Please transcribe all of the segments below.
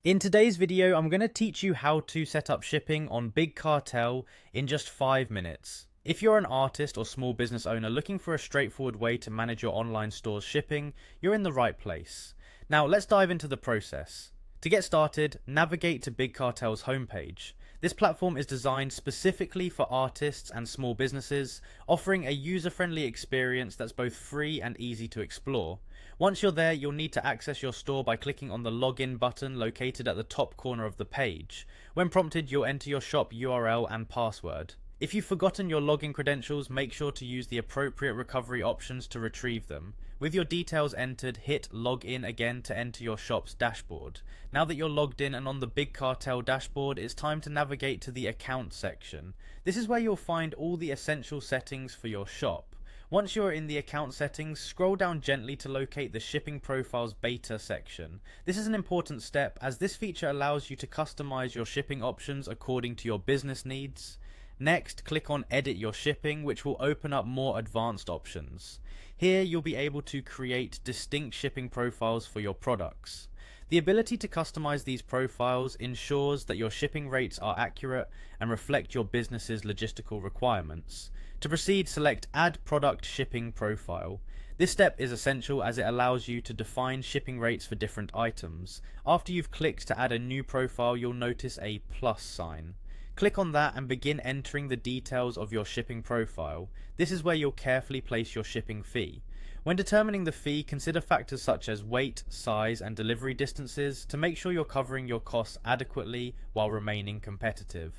In today's video, I'm going to teach you how to set up shipping on Big Cartel in just 5 minutes. If you're an artist or small business owner looking for a straightforward way to manage your online store's shipping, you're in the right place. Now let's dive into the process. To get started, navigate to Big Cartel's homepage. This platform is designed specifically for artists and small businesses, offering a user-friendly experience that's both free and easy to explore. Once you're there, you'll need to access your store by clicking on the login button located at the top corner of the page. When prompted, you'll enter your shop URL and password. If you've forgotten your login credentials, make sure to use the appropriate recovery options to retrieve them. With your details entered, hit log in again to enter your shop's dashboard. Now that you're logged in and on the Big Cartel dashboard, it's time to navigate to the account section. This is where you'll find all the essential settings for your shop. Once you're in the account settings, scroll down gently to locate the shipping profiles beta section. This is an important step as this feature allows you to customize your shipping options according to your business needs. Next, click on Edit Your Shipping, which will open up more advanced options. Here, you'll be able to create distinct shipping profiles for your products. The ability to customize these profiles ensures that your shipping rates are accurate and reflect your business's logistical requirements. To proceed, select Add Product Shipping Profile. This step is essential as it allows you to define shipping rates for different items. After you've clicked to add a new profile, you'll notice a plus sign. Click on that and begin entering the details of your shipping profile. This is where you'll carefully place your shipping fee. When determining the fee, consider factors such as weight, size, and delivery distances to make sure you're covering your costs adequately while remaining competitive.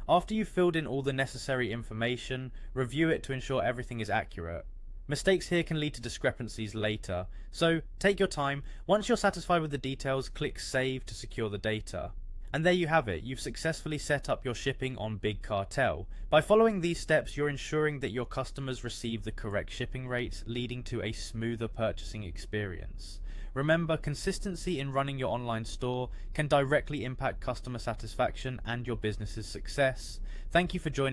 After you've filled in all the necessary information, review it to ensure everything is accurate. Mistakes here can lead to discrepancies later, so take your time. Once you're satisfied with the details, click Save to secure the data. And there you have it, you've successfully set up your shipping on Big Cartel. By following these steps, you're ensuring that your customers receive the correct shipping rates, leading to a smoother purchasing experience. Remember, consistency in running your online store can directly impact customer satisfaction and your business's success. Thank you for joining.